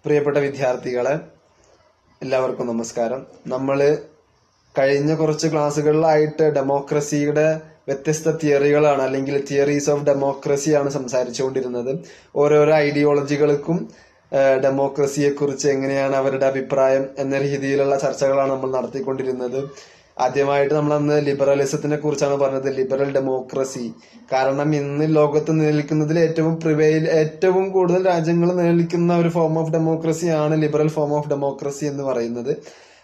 പ്രിയപ്പെട്ട വിദ്യാർത്ഥികളെ, എല്ലാവർക്കും നമസ്കാരം. നമ്മള് കഴിഞ്ഞ കുറച്ച് ക്ലാസ്സുകളിലായിട്ട് ഡെമോക്രസിയുടെ വ്യത്യസ്ത തിയറികളാണ്, അല്ലെങ്കിൽ തിയറീസ് ഓഫ് ഡെമോക്രസിയാണ് സംസാരിച്ചുകൊണ്ടിരുന്നത്. ഓരോരോ ഐഡിയോളജികൾക്കും ഡെമോക്രസിയെ കുറിച്ച് എങ്ങനെയാണ് അവരുടെ അഭിപ്രായം എന്ന രീതിയിലുള്ള ചർച്ചകളാണ് നമ്മൾ നടത്തിക്കൊണ്ടിരുന്നത്. ആദ്യമായിട്ട് നമ്മൾ അന്ന് ലിബറലിസത്തിനെ കുറിച്ചാണ് പറഞ്ഞത്, ലിബറൽ ഡെമോക്രസി. കാരണം ഇന്ന് ലോകത്ത് നിലനിൽക്കുന്നതിൽ ഏറ്റവും കൂടുതൽ രാജ്യങ്ങൾ നിലനിൽക്കുന്ന ഒരു ഫോം ഓഫ് ഡെമോക്രസിയാണ് ലിബറൽ ഫോം ഓഫ് ഡെമോക്രസി എന്ന് പറയുന്നത്.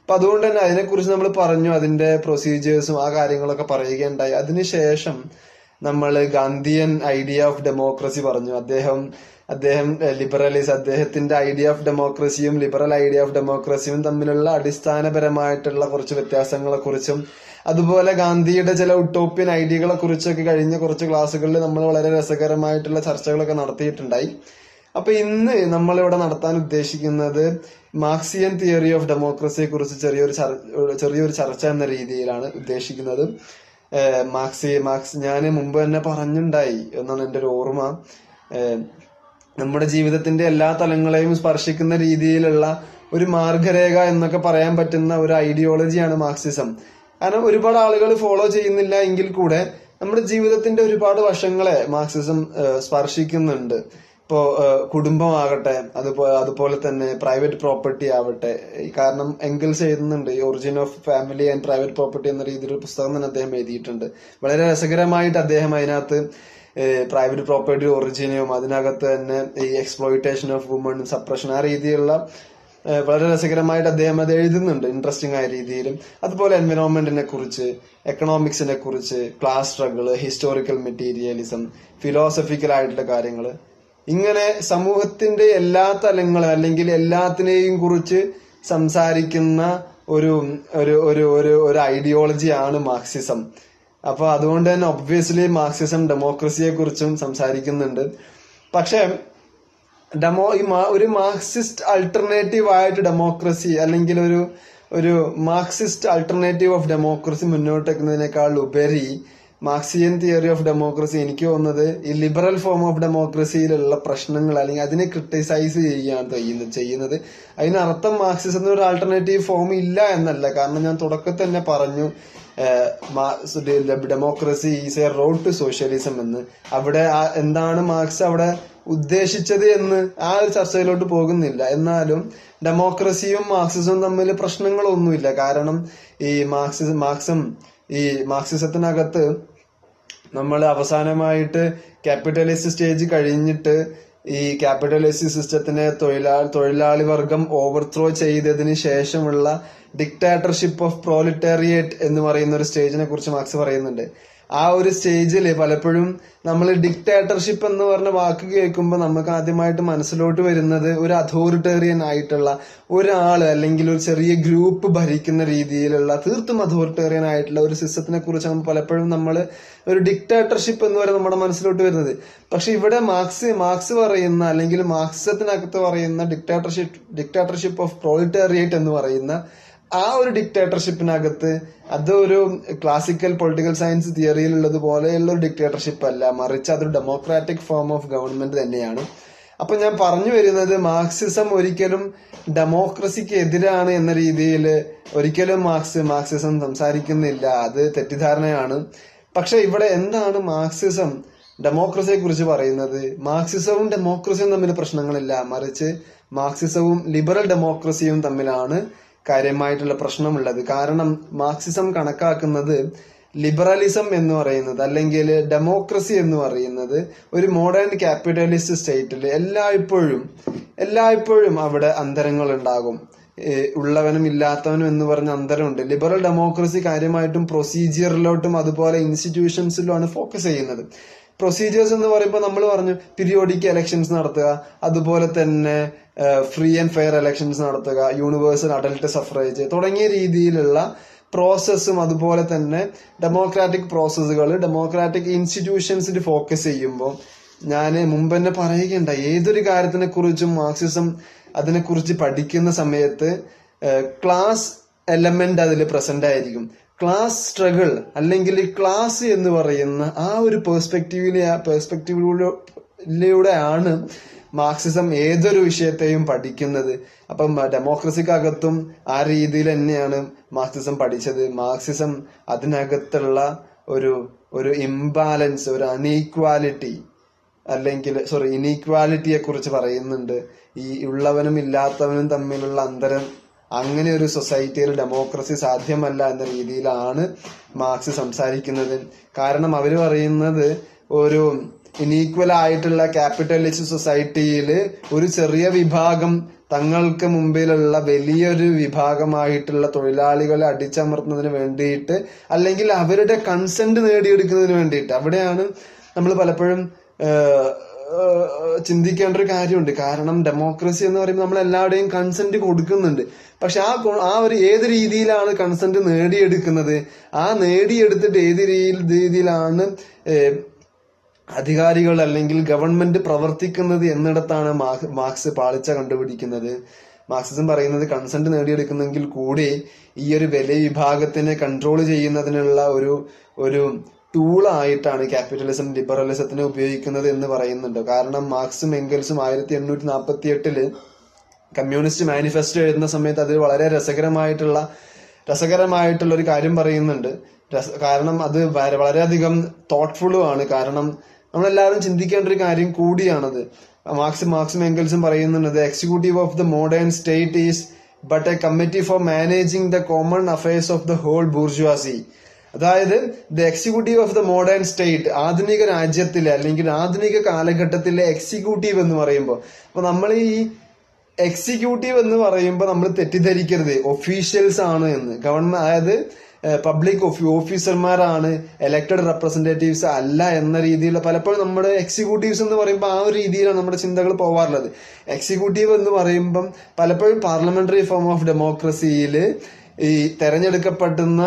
അപ്പൊ അതുകൊണ്ട് തന്നെ അതിനെക്കുറിച്ച് നമ്മൾ പറഞ്ഞു, അതിന്റെ പ്രൊസീജിയേഴ്സും ആ കാര്യങ്ങളൊക്കെ പറയുകയുണ്ടായി. അതിനുശേഷം നമ്മൾ ഗാന്ധിയൻ ഐഡിയ ഓഫ് ഡെമോക്രസി പറഞ്ഞു. അദ്ദേഹം അദ്ദേഹത്തിന്റെ ഐഡിയ ഓഫ് ഡെമോക്രസിയും ലിബറൽ ഐഡിയ ഓഫ് ഡെമോക്രസിയും തമ്മിലുള്ള അടിസ്ഥാനപരമായിട്ടുള്ള കുറച്ച് വ്യത്യാസങ്ങളെ കുറിച്ചും അതുപോലെ ഗാന്ധിയുടെ ചില ഉട്ടോപ്യൻ ഐഡിയകളെ കുറിച്ചൊക്കെ കഴിഞ്ഞ കുറച്ച് ക്ലാസ്സുകളിൽ നമ്മൾ വളരെ രസകരമായിട്ടുള്ള ചർച്ചകളൊക്കെ നടത്തിയിട്ടുണ്ടായി. അപ്പൊ ഇന്ന് നമ്മളിവിടെ നടത്താൻ ഉദ്ദേശിക്കുന്നത് മാർക്സിയൻ തിയറി ഓഫ് ഡെമോക്രസിയെ കുറിച്ച് ചെറിയൊരു ചർച്ച എന്ന രീതിയിലാണ് ഉദ്ദേശിക്കുന്നത്. ഞാൻ മുമ്പ് തന്നെ പറഞ്ഞിട്ടുണ്ടായി എന്നാണ് എൻ്റെ ഒരു ഓർമ്മ. നമ്മുടെ ജീവിതത്തിന്റെ എല്ലാ തലങ്ങളെയും സ്പർശിക്കുന്ന രീതിയിലുള്ള ഒരു മാർഗരേഖ എന്നൊക്കെ പറയാൻ പറ്റുന്ന ഒരു ഐഡിയോളജിയാണ് മാർക്സിസം. കാരണം ഒരുപാട് ആളുകൾ ഫോളോ ചെയ്യുന്നില്ല എങ്കിൽ കൂടെ നമ്മുടെ ജീവിതത്തിന്റെ ഒരുപാട് വശങ്ങളെ മാർക്സിസം സ്പർശിക്കുന്നുണ്ട്. ഇപ്പോ കുടുംബമാകട്ടെ, അതുപോലെ തന്നെ പ്രൈവറ്റ് പ്രോപ്പർട്ടി ആവട്ടെ. കാരണം എംഗൽസ് എഴുതുന്നുണ്ട്, origin of family and private property എന്ന രീതിയിൽ ഒരു പുസ്തകം തന്നെ അദ്ദേഹം എഴുതിയിട്ടുണ്ട്. വളരെ രസകരമായിട്ട് അദ്ദേഹം അതിനകത്ത് പ്രൈവറ്റ് പ്രോപ്പർട്ടി ഒറിജിനും അതിനകത്ത് തന്നെ ഈ എക്സ്പ്ലോയിറ്റേഷൻ ഓഫ് വുമൺ, സപ്രഷൻ, ആ രീതിയിലുള്ള വളരെ രസകരമായിട്ട് അദ്ദേഹം അത് എഴുതുന്നുണ്ട്, ഇൻട്രസ്റ്റിംഗ് ആയ രീതിയിലും. അതുപോലെ എൻവിറോൺമെന്റിനെ കുറിച്ച്, എക്കണോമിക്സിനെ കുറിച്ച്, class struggle, historical materialism, philosophical ആയിട്ടുള്ള കാര്യങ്ങൾ, ഇങ്ങനെ സമൂഹത്തിന്റെ എല്ലാ തലങ്ങളും അല്ലെങ്കിൽ എല്ലാത്തിനെയും കുറിച്ച് സംസാരിക്കുന്ന ഒരു ഐഡിയോളജിയാണ് മാർക്സിസം. അപ്പൊ അതുകൊണ്ട് തന്നെ ഒബ്വിയസ്ലി മാർക്സിസം ഡെമോക്രസിയെ കുറിച്ചും സംസാരിക്കുന്നുണ്ട്. പക്ഷെ ഒരു മാർക്സിസ്റ്റ് അൾട്ടർനേറ്റീവ് ആയിട്ട് ഡെമോക്രസി അല്ലെങ്കിൽ ഒരു മാർക്സിസ്റ്റ് അൾട്ടർനേറ്റീവ് ഓഫ് ഡെമോക്രസി മുന്നോട്ട് വെക്കുന്നതിനേക്കാൾ ഉപരി മാർക്സിയൻ തിയറി ഓഫ് ഡെമോക്രസി എനിക്ക് തോന്നുന്നത് ഈ ലിബറൽ ഫോം ഓഫ് ഡെമോക്രസിയിലുള്ള പ്രശ്നങ്ങൾ അല്ലെങ്കിൽ അതിനെ ക്രിട്ടിസൈസ് ചെയ്യുന്നത്. അതിനർത്ഥം മാർക്സിസത്തിന് ഒരു ആൾട്ടർനേറ്റീവ് ഫോം ഇല്ല എന്നല്ല. കാരണം ഞാൻ തുടക്കത്തിൽ തന്നെ പറഞ്ഞു, democracy is a road to socialism എന്ന്. അവിടെ എന്താണ് മാർക്സ് അവിടെ ഉദ്ദേശിച്ചത് എന്ന് ആ ഒരു ചർച്ചയിലോട്ട് പോകുന്നില്ല. എന്നാലും ഡെമോക്രസിയും മാർക്സിസവും തമ്മിൽ പ്രശ്നങ്ങളൊന്നുമില്ല. കാരണം ഈ മാർക്സിസത്തിനകത്ത് നമ്മൾ അവസാനമായിട്ട് ക്യാപിറ്റലിസ്റ്റ് സ്റ്റേജ് കഴിഞ്ഞിട്ട് ഈ ക്യാപിറ്റലിസ്റ്റ് സിസ്റ്റത്തിനെ തൊഴിലാളി വർഗം ഓവർത്രോ ചെയ്തതിന് ശേഷമുള്ള ഡിക്ടാറ്റർഷിപ്പ് ഓഫ് പ്രോലിറ്റേറിയേറ്റ് എന്ന് പറയുന്ന ഒരു സ്റ്റേജിനെ കുറിച്ച് മാർക്സ് പറയുന്നുണ്ട്. ആ ഒരു സ്റ്റേജിൽ പലപ്പോഴും നമ്മൾ ഡിക്ടാറ്റർഷിപ്പ് എന്ന് പറഞ്ഞ വാക്ക് കേൾക്കുമ്പോൾ നമുക്ക് ആദ്യമായിട്ട് മനസ്സിലോട്ട് വരുന്നത് ഒരു അതോറിറ്റേറിയൻ ആയിട്ടുള്ള ഒരാള് അല്ലെങ്കിൽ ഒരു ചെറിയ ഗ്രൂപ്പ് ഭരിക്കുന്ന രീതിയിലുള്ള തീർത്തും അതോറിറ്റേറിയൻ ആയിട്ടുള്ള ഒരു സിസ്റ്റത്തിനെ കുറിച്ചാണ് പലപ്പോഴും നമ്മൾ ഒരു ഡിക്ടാറ്റർഷിപ്പ് എന്ന് പറയുന്നത് നമ്മുടെ മനസ്സിലോട്ട് വരുന്നത്. പക്ഷെ ഇവിടെ മാർക്സ് പറയുന്ന അല്ലെങ്കിൽ മാർക്സിസത്തിനകത്ത് പറയുന്ന ഡിക്ടാറ്റർഷിപ്പ് ഓഫ് പ്രോലിറ്റേറിയേറ്റ് എന്ന് പറയുന്ന ആ ഒരു ഡിക്റ്റേറ്റർഷിപ്പിനകത്ത് അതൊരു ക്ലാസിക്കൽ പൊളിറ്റിക്കൽ സയൻസ് തിയറിയിലുള്ളത് പോലെയുള്ള ഒരു ഡിക്റ്റേറ്റർഷിപ്പ് അല്ല, മറിച്ച് അതൊരു ഡെമോക്രാറ്റിക് ഫോം ഓഫ് ഗവൺമെന്റ് തന്നെയാണ്. അപ്പൊ ഞാൻ പറഞ്ഞു വരുന്നത് മാർക്സിസം ഒരിക്കലും ഡെമോക്രസിക്ക് എതിരാണ് എന്ന രീതിയിൽ ഒരിക്കലും മാർക്സിസം സംസാരിക്കുന്നില്ല. അത് തെറ്റിദ്ധാരണയാണ്. പക്ഷെ ഇവിടെ എന്താണ് മാർക്സിസം ഡെമോക്രസിയെ കുറിച്ച് പറയുന്നത്? മാർക്സിസവും ഡെമോക്രസിയും തമ്മിൽ പ്രശ്നങ്ങളില്ല, മറിച്ച് മാർക്സിസവും ലിബറൽ ഡെമോക്രസിയും തമ്മിലാണ് കാര്യമായിട്ടുള്ള പ്രശ്നമുള്ളത്. കാരണം മാർക്സിസം കണക്കാക്കുന്നത് ലിബറലിസം എന്ന് പറയുന്നത് അല്ലെങ്കിൽ ഡെമോക്രസി എന്ന് പറയുന്നത് ഒരു മോഡേൺ ക്യാപിറ്റലിസ്റ്റ് സ്റ്റേറ്റിൽ എല്ലായ്പ്പോഴും അവിടെ അന്തരങ്ങൾ ഉണ്ടാകും. ഉള്ളവനും ഇല്ലാത്തവനും എന്ന് പറഞ്ഞ അന്തരമുണ്ട്. ലിബറൽ ഡെമോക്രസി കാര്യമായിട്ടും പ്രൊസീജിയറിലോട്ടും അതുപോലെ ഇൻസ്റ്റിറ്റ്യൂഷൻസിലുമാണ് ഫോക്കസ് ചെയ്യുന്നത്. പ്രൊസീജിയേഴ്സ് എന്ന് പറയുമ്പോൾ നമ്മൾ പറഞ്ഞു പീരിയോഡിക് എലക്ഷൻസ് നടത്തുക, അതുപോലെ തന്നെ ഫ്രീ ആൻഡ് ഫെയർ എലക്ഷൻസ് നടത്തുക, യൂണിവേഴ്സൽ അഡൽട്ട് സഫ്രേജ് തുടങ്ങിയ രീതിയിലുള്ള പ്രോസസ്സും അതുപോലെ തന്നെ ഡെമോക്രാറ്റിക് പ്രോസസ്സുകൾ ഡെമോക്രാറ്റിക് ഇൻസ്റ്റിറ്റ്യൂഷൻസിൽ ഫോക്കസ് ചെയ്യുമ്പോൾ ഞാൻ മുമ്പ് തന്നെ പറയുകയുണ്ടായി, ഏതൊരു കാര്യത്തിനെ കുറിച്ചും മാർക്സിസം അതിനെക്കുറിച്ച് പഠിക്കുന്ന സമയത്ത് ക്ലാസ് എലമെന്റ് അതിൽ പ്രസന്റ് ആയിരിക്കും. ക്ലാസ് സ്ട്രഗിൾ അല്ലെങ്കിൽ ക്ലാസ് എന്ന് പറയുന്ന ആ ഒരു പെർസ്പെക്റ്റീവിലൂടെയാണ് മാർക്സിസം ഏതൊരു വിഷയത്തെയും പഠിക്കുന്നത്. അപ്പം ഡെമോക്രസിക്കകത്തും ആ രീതിയിൽ തന്നെയാണ് മാർക്സിസം പഠിച്ചത്. മാർക്സിസം അതിനകത്തുള്ള ഒരു ഇംബാലൻസ്, ഒരു അൺഈക്വാലിറ്റി ഇനീക്വാലിറ്റിയെ കുറിച്ച് പറയുന്നുണ്ട്. ഈ ഉള്ളവനും ഇല്ലാത്തവനും തമ്മിലുള്ള അന്തരം, അങ്ങനെ ഒരു സൊസൈറ്റിയിൽ ഡെമോക്രസി സാധ്യമല്ല എന്ന രീതിയിലാണ് മാർക്സ് സംസാരിക്കുന്നത്. കാരണം അവര് പറയുന്നത് ഒരു ഇനീക്വൽ ആയിട്ടുള്ള ക്യാപിറ്റലിസ്റ്റ് സൊസൈറ്റിയിൽ ഒരു ചെറിയ വിഭാഗം തങ്ങൾക്ക് മുമ്പിലുള്ള വലിയൊരു വിഭാഗമായിട്ടുള്ള തൊഴിലാളികളെ അടിച്ചമർത്തുന്നതിന് വേണ്ടിയിട്ട്, അല്ലെങ്കിൽ അവരുടെ കൺസെന്റ് നേടിയെടുക്കുന്നതിന് വേണ്ടിയിട്ട്, അവിടെയാണ് നമ്മൾ പലപ്പോഴും ചിന്തിക്കേണ്ട ഒരു കാര്യമുണ്ട്. കാരണം ഡെമോക്രസി എന്ന് പറയുമ്പോൾ നമ്മൾ എല്ലാവരുടെയും കൺസെന്റ് കൊടുക്കുന്നുണ്ട്. പക്ഷെ ആ ഒരു ഏത് രീതിയിലാണ് കൺസെന്റ് നേടിയെടുക്കുന്നത്, ആ നേടിയെടുത്തിട്ട് ഏത് രീതിയിലാണ് അധികാരികൾ അല്ലെങ്കിൽ ഗവൺമെന്റ് പ്രവർത്തിക്കുന്നത് എന്നിടത്താണ് മാർക്സ് പാളിച്ച കണ്ടുപിടിക്കുന്നത്. മാർക്സിസം പറയുന്നത് കൺസെന്റ് നേടിയെടുക്കുന്നെങ്കിൽ കൂടി ഈ ഒരു വലിയ വിഭാഗത്തിനെ കൺട്രോൾ ചെയ്യുന്നതിനുള്ള ഒരു ടൂളായിട്ടാണ് ക്യാപിറ്റലിസം ലിബറലിസത്തിനെ ഉപയോഗിക്കുന്നത് എന്ന് പറയുന്നുണ്ട്. കാരണം മാർക്സും എംഗൽസും 1848 കമ്മ്യൂണിസ്റ്റ് മാനിഫെസ്റ്റോ എഴുതുന്ന സമയത്ത് അതിൽ വളരെ രസകരമായിട്ടുള്ള ഒരു കാര്യം പറയുന്നുണ്ട്. കാരണം അത് വളരെയധികം തോട്ട്ഫുള്ളും ആണ്. കാരണം നമ്മളെല്ലാവരും ചിന്തിക്കേണ്ട ഒരു കാര്യം കൂടിയാണത്. മാർക്സും എംഗൽസും പറയുന്നുണ്ട്, the executive of the modern state is but a committee for managing the common affairs of the whole bourgeoisie. അതായത് the executive of the modern state, ആധുനിക രാജ്യത്തിലെ അല്ലെങ്കിൽ ആധുനിക കാലഘട്ടത്തിലെ എക്സിക്യൂട്ടീവ് എന്ന് പറയുമ്പോൾ, അപ്പൊ നമ്മൾ ഈ എക്സിക്യൂട്ടീവ് എന്ന് പറയുമ്പോൾ നമ്മൾ തെറ്റിദ്ധരിക്കരുത് ഒഫീഷ്യൽസ് ആണ് എന്ന്. ഗവൺമെന്റ്, അതായത് പബ്ലിക് ഓഫീസർമാരാണ്, എലക്ടഡ് റെപ്രസെന്റേറ്റീവ്സ് അല്ല എന്ന രീതിയിൽ പലപ്പോഴും നമ്മുടെ എക്സിക്യൂട്ടീവ്സ് എന്ന് പറയുമ്പോൾ ആ ഒരു രീതിയിലാണ് നമ്മുടെ ചിന്തകൾ പോവാറുള്ളത്. എക്സിക്യൂട്ടീവ് എന്ന് പറയുമ്പം പലപ്പോഴും പാർലമെന്ററി ഫോം ഓഫ് ഡെമോക്രസിയിൽ ഈ തെരഞ്ഞെടുക്കപ്പെടുന്ന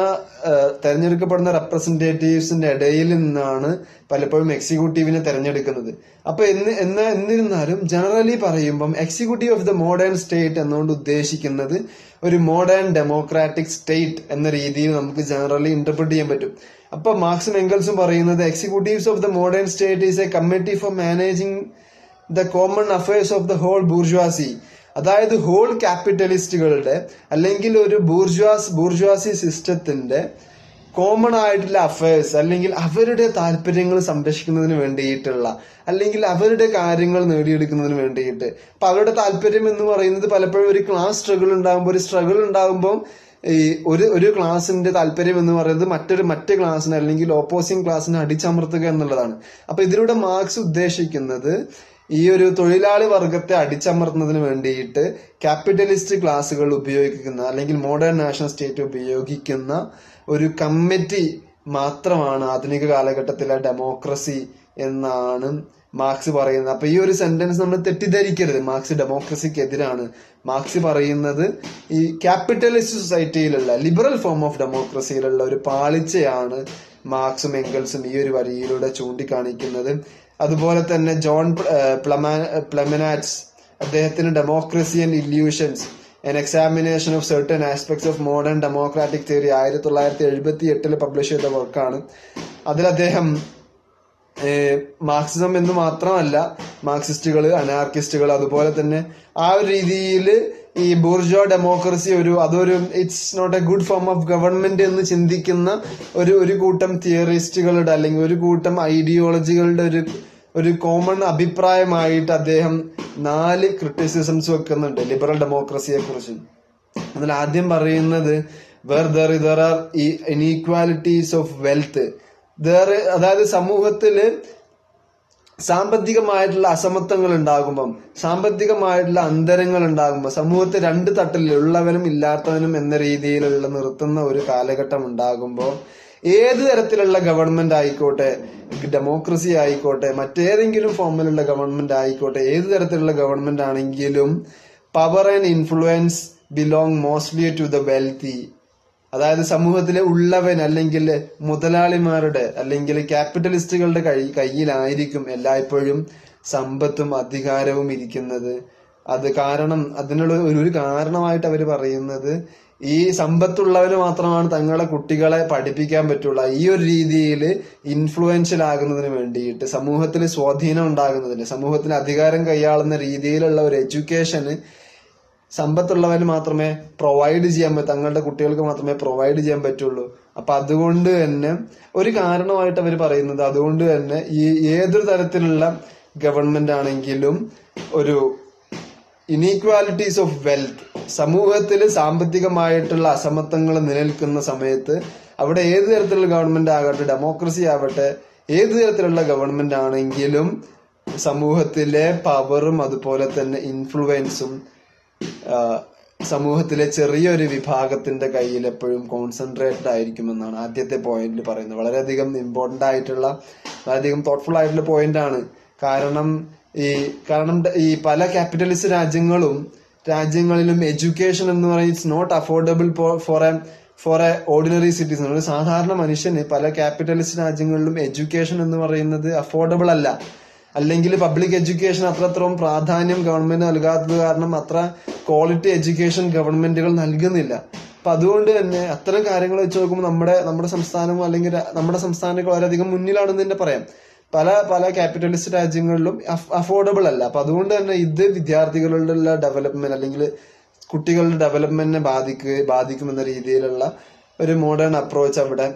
റെപ്രസെന്റേറ്റീവ്സിന്റെ ഇടയിൽ നിന്നാണ് പലപ്പോഴും എക്സിക്യൂട്ടീവിനെ തെരഞ്ഞെടുക്കുന്നത്. അപ്പൊ എന്നിരുന്നാലും ജനറലി പറയുമ്പം executive of the modern state എന്നുകൊണ്ട് ഉദ്ദേശിക്കുന്നത് ഒരു മോഡേൺ ഡെമോക്രാറ്റിക് സ്റ്റേറ്റ് എന്ന രീതിയിൽ നമുക്ക് ജനറലി ഇന്റർപ്രറ്റ് ചെയ്യാൻ പറ്റും. അപ്പൊ മാർക്സും എംഗൽസും പറയുന്നത് executives of the modern state is a committee for managing the common affairs of the whole bourgeoisie. അതായത് ഹോൾ ക്യാപിറ്റലിസ്റ്റുകളുടെ അല്ലെങ്കിൽ ഒരു ബൂർഷ്വാസി സിസ്റ്റത്തിന്റെ കോമൺ ആയിട്ടുള്ള അഫയേഴ്സ്, അല്ലെങ്കിൽ അവരുടെ താല്പര്യങ്ങൾ സംരക്ഷിക്കുന്നതിന് വേണ്ടിയിട്ടുള്ള, അല്ലെങ്കിൽ അവരുടെ കാര്യങ്ങൾ നേടിയെടുക്കുന്നതിന് വേണ്ടിയിട്ട്. അപ്പൊ അവരുടെ താല്പര്യം എന്ന് പറയുന്നത് പലപ്പോഴും ഒരു ക്ലാസ് സ്ട്രഗിൾ ഉണ്ടാകുമ്പോൾ ഈ ഒരു ക്ലാസിന്റെ താല്പര്യം എന്ന് പറയുന്നത് മറ്റു ക്ലാസ്സിനെ അല്ലെങ്കിൽ ഓപ്പോസിംഗ് ക്ലാസ്സിനെ അടിച്ചമർത്തുക എന്നുള്ളതാണ്. അപ്പൊ ഇതിലൂടെ മാർക്സ് ഉദ്ദേശിക്കുന്നത് ഈ ഒരു തൊഴിലാളി വർഗത്തെ അടിച്ചമർത്തുന്നതിന് വേണ്ടിയിട്ട് ക്യാപിറ്റലിസ്റ്റ് ക്ലാസുകൾ ഉപയോഗിക്കുന്ന, അല്ലെങ്കിൽ മോഡേൺ നാഷണൽ സ്റ്റേറ്റ് ഉപയോഗിക്കുന്ന ഒരു കമ്മിറ്റി മാത്രമാണ് ആധുനിക കാലഘട്ടത്തിലെ ഡെമോക്രസി എന്നാണ് മാർക്സ് പറയുന്നത്. അപ്പൊ ഈ ഒരു സെന്റൻസ് നമ്മൾ തെറ്റിദ്ധരിക്കരുത്. മാർക്സ് ഡെമോക്രസിക്കെതിരാണ്. മാർക്സ് പറയുന്നത് ഈ ക്യാപിറ്റലിസ്റ്റ് സൊസൈറ്റിയിലുള്ള ലിബറൽ ഫോം ഓഫ് ഡെമോക്രസിയിലുള്ള ഒരു പാളിച്ചയാണ് മാർക്സും എംഗൽസും ഈ ഒരു വരിയിലൂടെ ചൂണ്ടിക്കാണിക്കുന്നത്. അതുപോലെ തന്നെ ജോൺ പ്ലമനാറ്റ്സ് അദ്ദേഹത്തിന് democracy and illusions an examination of certain aspects of modern democratic theory 1978 publish ചെയ്ത വർക്കാണ്. അതിൽ അദ്ദേഹം മാർക്സിസം എന്ന് മാത്രമല്ല മാർക്സിസ്റ്റുകൾ, അനാർക്കിസ്റ്റുകൾ, അതുപോലെ തന്നെ ആ ഒരു രീതിയിൽ ഈ ബൂർഷ്വാ ഡെമോക്രസി അതൊരു it's not a good form of government എന്ന് ചിന്തിക്കുന്ന ഒരു കൂട്ടം തിയറിസ്റ്റുകളുടെ അല്ലെങ്കിൽ ഒരു കൂട്ടം ഐഡിയോളജികളുടെ ഒരു കോമൺ അഭിപ്രായമായിട്ട് അദ്ദേഹം 4 ക്രിറ്റിസിസംസ് വെക്കുന്നുണ്ട് ലിബറൽ ഡെമോക്രസിയെ കുറിച്ച്. അതിൽ ആദ്യം പറയുന്നത് where there are inequalities of wealth, അതായത് സമൂഹത്തില് സാമ്പത്തികമായിട്ടുള്ള അസമത്വങ്ങൾ ഉണ്ടാകുമ്പം, സാമ്പത്തികമായിട്ടുള്ള അന്തരങ്ങൾ ഉണ്ടാകുമ്പോൾ സമൂഹത്തിൽ 2 തട്ടിൽ ഉള്ളവനും ഇല്ലാത്തവനും എന്ന രീതിയിലുള്ള നിർത്തുന്ന ഒരു കാലഘട്ടം ഉണ്ടാകുമ്പോൾ ഏത് തരത്തിലുള്ള ഗവൺമെന്റ് ആയിക്കോട്ടെ, ഡെമോക്രസി ആയിക്കോട്ടെ, മറ്റേതെങ്കിലും ഫോമിലുള്ള ഗവൺമെന്റ് ആയിക്കോട്ടെ, ഏത് തരത്തിലുള്ള ഗവൺമെന്റ് ആണെങ്കിലും power and influence belong mostly to the wealthy. അതായത് സമൂഹത്തിലെ ഉള്ളവൻ അല്ലെങ്കിൽ മുതലാളിമാരുടെ അല്ലെങ്കിൽ ക്യാപിറ്റലിസ്റ്റുകളുടെ കയ്യിലായിരിക്കും എല്ലായ്പ്പോഴും സമ്പത്തും അധികാരവും ഇരിക്കുന്നത്. അത് കാരണം അതിനുള്ള ഒരു കാരണമായിട്ട് അവർ പറയുന്നത് ഈ സമ്പത്തുള്ളവര് മാത്രമാണ് തങ്ങളുടെ കുട്ടികളെ പഠിപ്പിക്കാൻ പറ്റുള്ള ഈ ഒരു രീതിയിൽ ഇൻഫ്ലുവൻഷ്യൽ ആകുന്നതിന് വേണ്ടിയിട്ട്, സമൂഹത്തിൽ സ്വാധീനം ഉണ്ടാകുന്നതിന്, സമൂഹത്തിന് അധികാരം കൈയാളുന്ന രീതിയിലുള്ള ഒരു എഡ്യൂക്കേഷന് സമ്പത്തുള്ളവന് മാത്രമേ പ്രൊവൈഡ് ചെയ്യാൻ പറ്റൂ, തങ്ങളുടെ കുട്ടികൾക്ക് മാത്രമേ പ്രൊവൈഡ് ചെയ്യാൻ പറ്റുള്ളൂ. അപ്പൊ അതുകൊണ്ട് തന്നെ ഒരു കാരണമായിട്ട് അവർ പറയുന്നത്, അതുകൊണ്ട് തന്നെ ഈ ഏതൊരു തരത്തിലുള്ള ഗവൺമെന്റ് ആണെങ്കിലും ഒരു ഇനീക്വാലിറ്റീസ് ഓഫ് വെൽത്ത്, സമൂഹത്തിൽ സാമ്പത്തികമായിട്ടുള്ള അസമത്വങ്ങൾ നിലനിൽക്കുന്ന സമയത്ത് അവിടെ ഏത് തരത്തിലുള്ള ഗവൺമെന്റ് ആകട്ടെ, ഡെമോക്രസി ആവട്ടെ, ഏത് തരത്തിലുള്ള ഗവൺമെന്റ് ആണെങ്കിലും സമൂഹത്തിലെ പവറും അതുപോലെ തന്നെ ഇൻഫ്ലുവൻസും സമൂഹത്തിലെ ചെറിയൊരു വിഭാഗത്തിന്റെ കയ്യിൽ എപ്പോഴും കോൺസെൻട്രേറ്റഡ് ആയിരിക്കുമെന്നാണ് ആദ്യത്തെ പോയിന്റിൽ പറയുന്നത്. വളരെയധികം ഇമ്പോർട്ടന്റ് ആയിട്ടുള്ള, വളരെയധികം തോട്ട്ഫുൾ ആയിട്ടുള്ള പോയിന്റ് ആണ്. കാരണം ഈ പല ക്യാപിറ്റലിസ്റ്റ് രാജ്യങ്ങളിലും എഡ്യൂക്കേഷൻ എന്ന് പറയുന്നത് it's not affordable for a ordinary citizen. ഒരു സാധാരണ മനുഷ്യന് പല ക്യാപിറ്റലിസ്റ്റ് രാജ്യങ്ങളിലും എഡ്യൂക്കേഷൻ എന്ന് പറയുന്നത് അഫോർഡബിൾ അല്ല. അല്ലെങ്കിൽ പബ്ലിക് എഡ്യൂക്കേഷൻ അത്രത്തോളം പ്രാധാന്യം ഗവൺമെന്റ് നൽകാത്തത് കാരണം അത്ര ക്വാളിറ്റി എഡ്യൂക്കേഷൻ ഗവൺമെന്റുകൾ നൽകുന്നില്ല. അപ്പൊ അതുകൊണ്ട് തന്നെ അത്തരം കാര്യങ്ങൾ വെച്ച് നോക്കുമ്പോൾ നമ്മുടെ സംസ്ഥാനമോ അല്ലെങ്കിൽ നമ്മുടെ സംസ്ഥാനങ്ങൾ വളരെയധികം മുന്നിലാണെന്ന് തന്നെ പറയാം. പല ക്യാപിറ്റലിസ്റ്റ് രാജ്യങ്ങളിലും അഫോർഡബിൾ അല്ല. അപ്പൊ അതുകൊണ്ട് തന്നെ ഇത് വിദ്യാർത്ഥികളുടെ ഡെവലപ്മെന്റ് അല്ലെങ്കിൽ കുട്ടികളുടെ ഡെവലപ്മെന്റിനെ ബാധിക്കുമെന്ന രീതിയിലുള്ള ഒരു മോഡേൺ അപ്രോച്ച് അവിടെ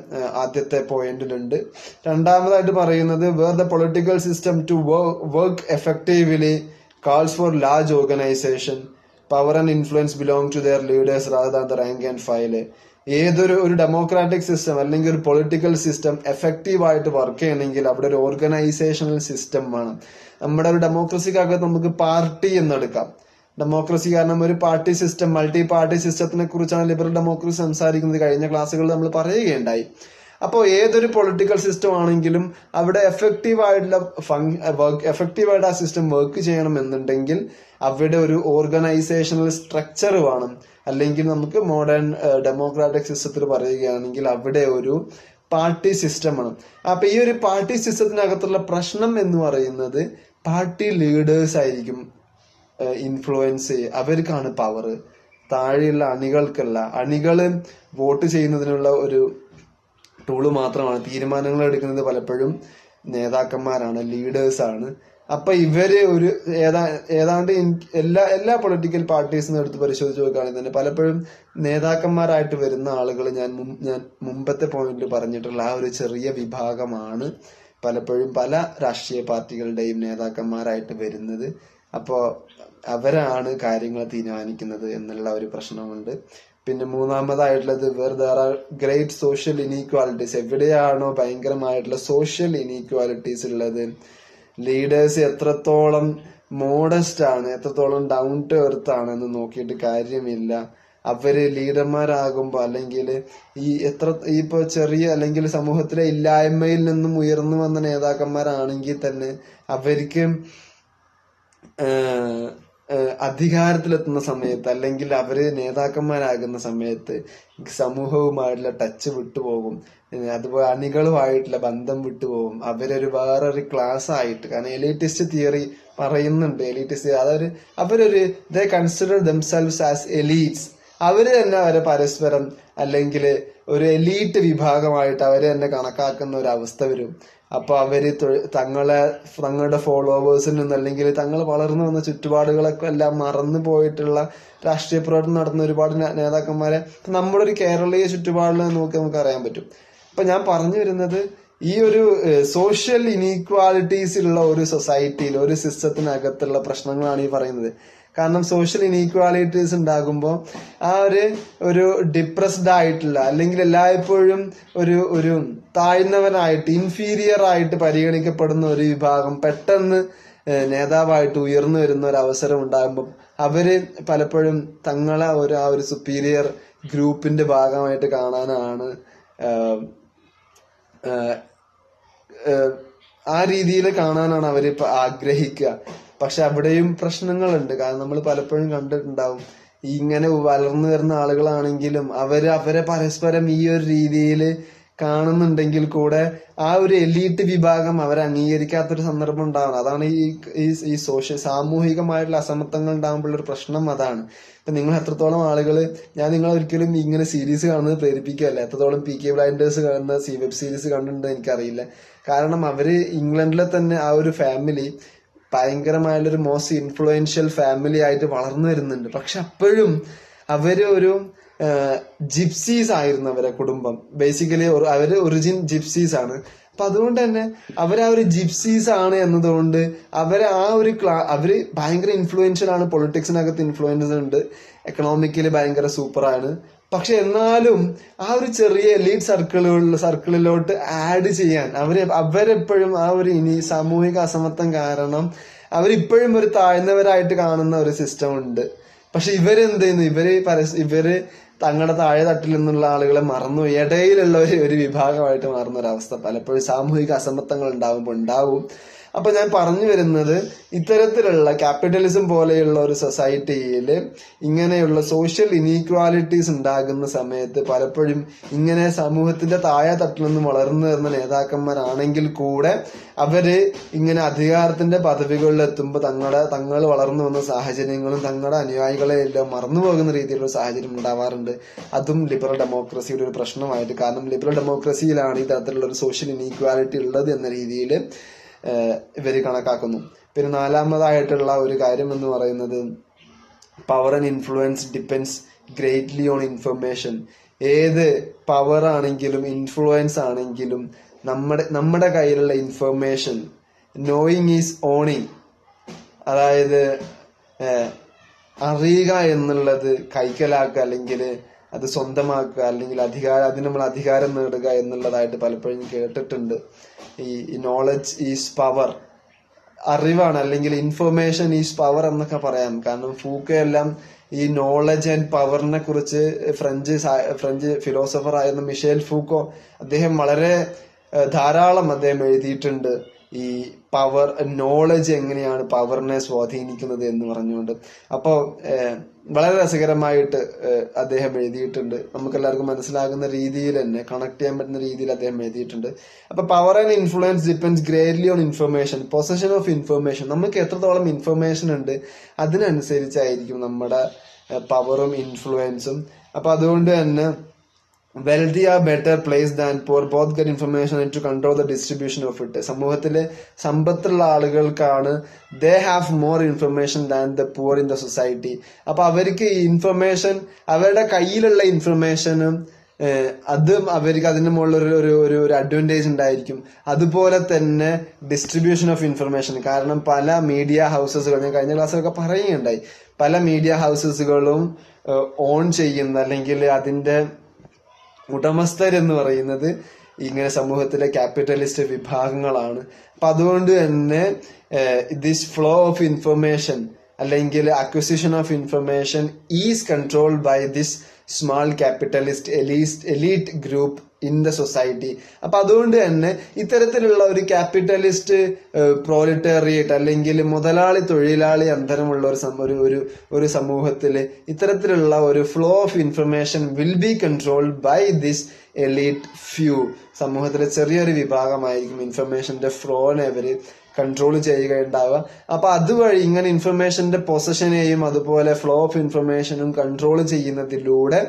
ആദ്യത്തെ പോയിന്റിലുണ്ട്. രണ്ടാമതായിട്ട് പറയുന്നത് where the political system to work effectively calls for large organisation, power and influence belong to their leaders rather than the rank and file. ഒരു ഡെമോക്രാറ്റിക് സിസ്റ്റം അല്ലെങ്കിൽ ഒരു പൊളിറ്റിക്കൽ സിസ്റ്റം എഫക്റ്റീവായിട്ട് വർക്ക് ചെയ്യണമെങ്കിൽ അവിടെ ഒരു ഓർഗനൈസേഷണൽ സിസ്റ്റം വേണം. നമ്മുടെ ഒരു ഡെമോക്രസിക്കകത്ത് നമുക്ക് പാർട്ടി എന്നെടുക്കാം. ഡെമോക്രസി കാരണം ഒരു പാർട്ടി സിസ്റ്റം, മൾട്ടി പാർട്ടി സിസ്റ്റത്തിനെ കുറിച്ചാണ് ലിബറൽ ഡെമോക്രസി സംസാരിക്കുന്നത്. കഴിഞ്ഞ ക്ലാസ്സുകളിൽ നമ്മൾ പറയുകയുണ്ടായി. അപ്പോൾ ഏതൊരു പൊളിറ്റിക്കൽ സിസ്റ്റം ആണെങ്കിലും അവിടെ എഫക്റ്റീവായിട്ട് ആ സിസ്റ്റം വർക്ക് ചെയ്യണം എന്നുണ്ടെങ്കിൽ അവിടെ ഒരു ഓർഗനൈസേഷണൽ സ്ട്രക്ചർ വേണം. അല്ലെങ്കിൽ നമുക്ക് മോഡേൺ ഡെമോക്രാറ്റിക് സിസ്റ്റത്തിൽ പറയുകയാണെങ്കിൽ അവിടെ ഒരു പാർട്ടി സിസ്റ്റം വേണം. അപ്പൊ ഈ ഒരു പാർട്ടി സിസ്റ്റത്തിനകത്തുള്ള പ്രശ്നം എന്ന് പറയുന്നത് പാർട്ടി ലീഡേഴ്സ് ആയിരിക്കും ഇൻഫ്ലുവൻസ്, അവർക്കാണ് പവർ. താഴെയുള്ള അണികൾക്കല്ല. അണികള് വോട്ട് ചെയ്യുന്നതിനുള്ള ഒരു ടൂള് മാത്രമാണ്. തീരുമാനങ്ങൾ എടുക്കുന്നത് പലപ്പോഴും നേതാക്കന്മാരാണ്, ലീഡേഴ്സാണ്. അപ്പൊ ഇവര് ഒരു ഏതാണ്ട് എല്ലാ പൊളിറ്റിക്കൽ പാർട്ടീസിനും എടുത്ത് പരിശോധിച്ച് നോക്കുകയാണെങ്കിൽ തന്നെ പലപ്പോഴും നേതാക്കന്മാരായിട്ട് വരുന്ന ആളുകൾ ഞാൻ മുമ്പത്തെ പോയിന്റിൽ പറഞ്ഞിട്ടുള്ള ആ ഒരു ചെറിയ വിഭാഗമാണ് പലപ്പോഴും പല രാഷ്ട്രീയ പാർട്ടികളുടെയും നേതാക്കന്മാരായിട്ട് വരുന്നത്. അപ്പോൾ അവരാണ് കാര്യങ്ങൾ തീരുമാനിക്കുന്നത് എന്നുള്ള ഒരു പ്രശ്നമുണ്ട്. പിന്നെ മൂന്നാമതായിട്ടുള്ളത് where there are great social inequalities. എവിടെയാണോ ഭയങ്കരമായിട്ടുള്ള സോഷ്യൽ ഇനീക്വാലിറ്റീസ് ഉള്ളത്, ലീഡേഴ്സ് എത്രത്തോളം മോഡസ്റ്റ് ആണ്, എത്രത്തോളം ഡൗൺ ടു എർത്ത് ആണെന്ന് നോക്കിയിട്ട് കാര്യമില്ല. അവര് ലീഡർമാരാകുമ്പോ അല്ലെങ്കിൽ ഇപ്പൊ ചെറിയ അല്ലെങ്കിൽ സമൂഹത്തിലെ ഇല്ലായ്മയിൽ നിന്നും ഉയർന്നു വന്ന നേതാക്കന്മാരാണെങ്കിൽ തന്നെ അവർക്ക് അധികാരത്തിലെത്തുന്ന സമയത്ത് അല്ലെങ്കിൽ അവര് നേതാക്കന്മാരാകുന്ന സമയത്ത് സമൂഹവുമായിട്ടുള്ള ടച്ച് വിട്ടുപോകും. അതുപോലെ അണികളുമായിട്ടുള്ള ബന്ധം വിട്ടുപോകും. അവരൊരു വേറൊരു ക്ലാസ് ആയിട്ട്, കാരണം എലീറ്റിസ്റ്റ് തിയറി പറയുന്നുണ്ട്. എലീറ്റിസ്റ്റ് ദേ കൺസിഡർ ദംസെൽവ്സ് ആസ് എലീറ്റ്സ്. അവര് തന്നെ അവരെ പരസ്പരം അല്ലെങ്കിൽ ഒരു എലീറ്റ് വിഭാഗമായിട്ട് അവര് തന്നെ കണക്കാക്കുന്ന ഒരു അവസ്ഥ വരും. അപ്പൊ അവര് തങ്ങളുടെ ഫോളോവേഴ്സിൽ നിന്ന് അല്ലെങ്കിൽ തങ്ങൾ വളർന്നു വന്ന ചുറ്റുപാടുകളൊക്കെ എല്ലാം മറന്നു പോയിട്ടുള്ള രാഷ്ട്രീയ പ്രവർത്തനം നടത്തുന്ന ഒരുപാട് നേതാക്കന്മാരെ നമ്മുടെ ഒരു കേരളീയ ചുറ്റുപാടിൽ നോക്കി നമുക്ക് അറിയാൻ പറ്റും. അപ്പൊ ഞാൻ പറഞ്ഞു വരുന്നത് ഈ ഒരു സോഷ്യൽ ഇനീക്വാലിറ്റീസ് ഉള്ള ഒരു സൊസൈറ്റിയിൽ, ഒരു സിസ്റ്റത്തിനകത്തുള്ള പ്രശ്നങ്ങളാണ് ഈ പറയുന്നത്. കാരണം സോഷ്യൽ ഇനീക്വാലിറ്റീസ് ഉണ്ടാകുമ്പോൾ ആ ഒരു ഡിപ്രസ്ഡ് ആയിട്ടുള്ള അല്ലെങ്കിൽ എല്ലായ്പ്പോഴും ഒരു താഴ്ന്നവനായിട്ട്, ഇൻഫീരിയർ ആയിട്ട് പരിഗണിക്കപ്പെടുന്ന ഒരു വിഭാഗം പെട്ടെന്ന് നേതാവായിട്ട് ഉയർന്നു വരുന്ന ഒരു അവസരം ഉണ്ടാകുമ്പോൾ അവര് പലപ്പോഴും തങ്ങളെ ആ ഒരു സുപ്പീരിയർ ഗ്രൂപ്പിന്റെ ഭാഗമായിട്ട് കാണാനാണ് ആ രീതിയിൽ കാണാനാണ് അവര് ആഗ്രഹിക്കുക. പക്ഷെ അവിടെയും പ്രശ്നങ്ങളുണ്ട്. കാരണം നമ്മൾ പലപ്പോഴും കണ്ടിട്ടുണ്ടാവും, ഇങ്ങനെ വളർന്നു വരുന്ന ആളുകളാണെങ്കിലും അവരെ പരസ്പരം ഈ ഒരു രീതിയിൽ കാണുന്നുണ്ടെങ്കിൽ കൂടെ ആ ഒരു എലീറ്റ് വിഭാഗം അവരെ അംഗീകരിക്കാത്തൊരു സന്ദർഭം ഉണ്ടാവണം. അതാണ് ഈ സാമൂഹികമായിട്ടുള്ള അസമത്വങ്ങൾ ഉണ്ടാകുമ്പോഴുള്ള ഒരു പ്രശ്നം. അതാണ് ഇപ്പൊ നിങ്ങൾ എത്രത്തോളം ആളുകൾ, ഞാൻ നിങ്ങൾ ഒരിക്കലും ഇങ്ങനെ സീരീസ് കാണുന്നത് പ്രേരിപ്പിക്കുകയല്ല, എത്രത്തോളം PK ബ്ലൈൻഡേഴ്സ് കാണുന്ന വെബ് സീരീസ് കണ്ടിട്ടുണ്ട് എനിക്കറിയില്ല. കാരണം അവര് ഇംഗ്ലണ്ടിലെ തന്നെ ആ ഒരു ഫാമിലി ഭയങ്കരമായുള്ളൊരു മോസ്റ്റ് ഇൻഫ്ലുവൻഷ്യൽ ഫാമിലി ആയിട്ട് വളർന്നു വരുന്നുണ്ട്. പക്ഷെ അപ്പോഴും അവര് ഒരു ജിപ്സീസ് ആയിരുന്നു അവരെ കുടുംബം. ബേസിക്കലി അവര് ഒറിജിൻ ജിപ്സീസ് ആണ്. അപ്പൊ അതുകൊണ്ട് തന്നെ അവരാ ഒരു ജിപ്സീസ് ആണ് എന്നതുകൊണ്ട് അവര് അവര് ഭയങ്കര ഇൻഫ്ലുവൻഷ്യൽ ആണ്, പൊളിറ്റിക്സിനകത്ത് ഇൻഫ്ലുവൻസ് ഉണ്ട്, എക്കണോമിക്കലി ഭയങ്കര സൂപ്പറാണ്. പക്ഷെ എന്നാലും ആ ഒരു ചെറിയ എലീറ്റ് സർക്കിളിലോട്ട് ആഡ് ചെയ്യാൻ അവരെപ്പോഴും ആ ഒരു സാമൂഹിക അസമത്വം കാരണം അവരിപ്പോഴും ഒരു താഴ്ന്നവരായിട്ട് കാണുന്ന ഒരു സിസ്റ്റം ഉണ്ട്. പക്ഷെ ഇവരെന്ത് ചെയ്യുന്നു, ഇവര് തങ്ങളുടെ താഴെ തട്ടിൽ നിന്നുള്ള ആളുകളെ മറന്നു ഇടയിലുള്ള ഒരു വിഭാഗമായിട്ട് മാറുന്ന ഒരവസ്ഥ പലപ്പോഴും സാമൂഹിക അസമത്വങ്ങൾ ഉണ്ടാവും. അപ്പൊ ഞാൻ പറഞ്ഞു വരുന്നത്, ഇത്തരത്തിലുള്ള ക്യാപിറ്റലിസം പോലെയുള്ള ഒരു സൊസൈറ്റിയിൽ ഇങ്ങനെയുള്ള സോഷ്യൽ ഇനീക്വാലിറ്റീസ് ഉണ്ടാകുന്ന സമയത്ത് പലപ്പോഴും ഇങ്ങനെ സമൂഹത്തിന്റെ താഴെ തട്ടിൽ നിന്ന് വളർന്നു വരുന്ന നേതാക്കന്മാരാണെങ്കിൽ കൂടെ അവര് ഇങ്ങനെ അധികാരത്തിന്റെ പദവികളിൽ എത്തുമ്പോൾ തങ്ങൾ വളർന്നു വന്ന സാഹചര്യങ്ങളും തങ്ങളുടെ അനുയായികളെ എല്ലാം മറന്നുപോകുന്ന രീതിയിലുള്ള സാഹചര്യം ഉണ്ടാവാറുണ്ട്. അതും ലിബറൽ ഡെമോക്രസിയുടെ ഒരു പ്രശ്നമായിട്ട്, കാരണം ലിബറൽ ഡെമോക്രസിയിലാണ് ഈ തരത്തിലുള്ള ഒരു സോഷ്യൽ ഇനീക്വാലിറ്റി ഉള്ളത് എന്ന രീതിയിൽ ഇവര് കണക്കാക്കുന്നു. പിന്നെ നാലാമതായിട്ടുള്ള ഒരു കാര്യം എന്ന് പറയുന്നത്, power and influence depends greatly on information. ഏത് പവർ ആണെങ്കിലും ഇൻഫ്ലുവൻസ് ആണെങ്കിലും നമ്മുടെ കയ്യിലുള്ള ഇൻഫർമേഷൻ, നോയിങ് ഈസ് ഓണിങ്, അതായത് അറിയുക എന്നുള്ളത് കൈക്കലാക്കുക, അല്ലെങ്കിൽ അത് സ്വന്തമാക്കുക, അല്ലെങ്കിൽ അതിന് നമ്മൾ അധികാരം നേടുക എന്നുള്ളതായിട്ട് പലപ്പോഴും കേട്ടിട്ടുണ്ട്. ഈ നോളജ് ഈസ് പവർ, അറിവാണ്, അല്ലെങ്കിൽ ഇൻഫർമേഷൻ ഈസ് പവർ എന്നൊക്കെ പറയാം. കാരണം ഫൂക്കോ എല്ലാം ഈ നോളജ് ആൻഡ് പവറിനെ കുറിച്ച് ഫ്രഞ്ച് ഫിലോസഫർ ആയിരുന്ന മിഷേൽ ഫൂക്കോ, അദ്ദേഹം ധാരാളം അദ്ദേഹം എഴുതിയിട്ടുണ്ട് ഈ പവർ, നോളജ് എങ്ങനെയാണ് പവറിനെ സ്വാധീനിക്കുന്നത് എന്ന് പറഞ്ഞുകൊണ്ട്. അപ്പോ വളരെ രസകരമായിട്ട് അദ്ദേഹം എഴുതിയിട്ടുണ്ട്. നമുക്കെല്ലാവർക്കും മനസ്സിലാകുന്ന രീതിയിൽ തന്നെ, കണക്ട് ചെയ്യാൻ പറ്റുന്ന രീതിയിൽ അദ്ദേഹം എഴുതിയിട്ടുണ്ട്. അപ്പൊ power and influence depends greatly on information, possession of information. നമുക്ക് എത്രത്തോളം ഇൻഫർമേഷൻ ഉണ്ട് അതിനനുസരിച്ചായിരിക്കും നമ്മുടെ പവറും ഇൻഫ്ലുവൻസും. അപ്പൊ അതുകൊണ്ട് തന്നെ wealthy are better placed than poor, both get information and to control the distribution of it. സമൂഹത്തിലെ സമ്പത്തുള്ള ആളുകൾക്കാണ് they have more information than the poor in the society. അപ്പൊ അവർക്ക് ഇൻഫർമേഷൻ, അവരുടെ കയ്യിലുള്ള ഇൻഫർമേഷനും അതും അവർക്ക് അതിന്റെ മുകളിൽ ഒരു അഡ്വാൻറ്റേജ് ഉണ്ടായിരിക്കും. അതുപോലെ തന്നെ ഡിസ്ട്രിബ്യൂഷൻ ഓഫ് ഇൻഫർമേഷൻ, കാരണം പല മീഡിയ ഹൗസസുകൾ, ഞാൻ കഴിഞ്ഞ ക്ലാസ്സിലൊക്കെ പറയുകയുണ്ടായി, പല മീഡിയ ഹൗസസുകളും ഓൺ ചെയ്യുന്ന, അല്ലെങ്കിൽ അതിന്റെ ഉടമസ്ഥരെന്ന് പറയുന്നത് ഇങ്ങനെ സമൂഹത്തിലെ ക്യാപിറ്റലിസ്റ്റ് വിഭാഗങ്ങളാണ്. അപ്പൊ അതുകൊണ്ട് തന്നെ ദിസ് ഫ്ലോ ഓഫ് ഇൻഫർമേഷൻ അല്ലെങ്കിൽ acquisition of information is controlled by this small capitalist elite group in the society. അപ്പൊ അതുകൊണ്ട് തന്നെ ഇത്തരത്തിലുള്ള ഒരു ക്യാപിറ്റലിസ്റ്റ് പ്രോലിറ്റേറിയറ്റ് അല്ലെങ്കിൽ മുതലാളി തൊഴിലാളി അന്തരമുള്ള ഒരു സമൂഹത്തില് ഇത്തരത്തിലുള്ള ഒരു flow of information will be controlled by this elite few. സമൂഹത്തിലെ ചെറിയൊരു വിഭാഗമായിരിക്കും ഇൻഫർമേഷന്റെ ഫ്ലോനെ അവര് കൺട്രോൾ ചെയ്യുകയുണ്ടാവുക. അപ്പൊ അതുവഴി ഇങ്ങനെ ഇൻഫർമേഷന്റെ പൊസഷനെയും അതുപോലെ ഫ്ലോ ഓഫ് ഇൻഫർമേഷനും കൺട്രോൾ ചെയ്യുന്നതിലൂടെ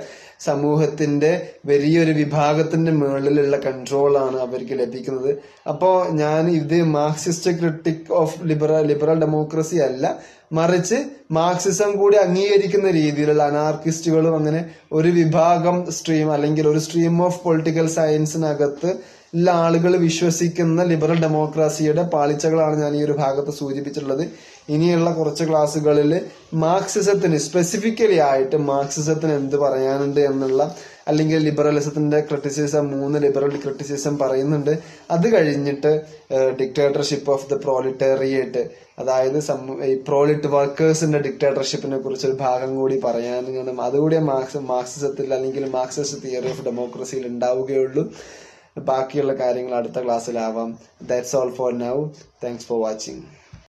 സമൂഹത്തിന്റെ വലിയൊരു വിഭാഗത്തിന്റെ മുകളിലുള്ള കൺട്രോളാണ് അവർക്ക് ലഭിക്കുന്നത്. അപ്പോ ഇത് Marxist critique of liberal democracy അല്ല, മറിച്ച് മാർക്സിസം കൂടി അംഗീകരിക്കുന്ന രീതിയിലുള്ള അനാർക്കിസ്റ്റുകളും അങ്ങനെ ഒരു വിഭാഗം സ്ട്രീം അല്ലെങ്കിൽ ഒരു സ്ട്രീം ഓഫ് പൊളിറ്റിക്കൽ സയൻസിനകത്ത് എല്ലാ ആളുകൾ വിശ്വസിക്കുന്ന ലിബറൽ ഡെമോക്രസിയുടെ പാളിച്ചകളാണ് ഞാൻ ഈ ഒരു ഭാഗത്ത് സൂചിപ്പിച്ചിട്ടുള്ളത്. ഇനിയുള്ള കുറച്ച് ക്ലാസ്സുകളിൽ മാർക്സിസത്തിന് സ്പെസിഫിക്കലി ആയിട്ട് മാർക്സിസത്തിന് എന്ത് പറയാനുണ്ട് എന്നുള്ള, അല്ലെങ്കിൽ ലിബറലിസത്തിന്റെ ക്രിറ്റിസിസം, 3 ലിബറൽ ക്രിറ്റിസിസം പറയുന്നുണ്ട്. അത് കഴിഞ്ഞിട്ട് ഡിക്റ്റേറ്റർഷിപ്പ് ഓഫ് ദ പ്രോലിറ്റേറിയറ്റ്, അതായത് ഈ പ്രോലിറ്റ് വർക്കേഴ്സിന്റെ ഡിക്റ്റേറ്റർഷിപ്പിനെ കുറിച്ച് ഒരു ഭാഗം കൂടി പറയാനും, അതുകൂടി മാർക്സിസത്തിൽ അല്ലെങ്കിൽ മാർക്സിസ്റ്റ് തിയറി ഓഫ് ഡെമോക്രസിയിൽ ഉണ്ടാവുകയുള്ളൂ. ബാക്കിയുള്ള കാര്യങ്ങൾ അടുത്ത ക്ലാസ്സിലാവാം. That's all for now. Thanks for watching.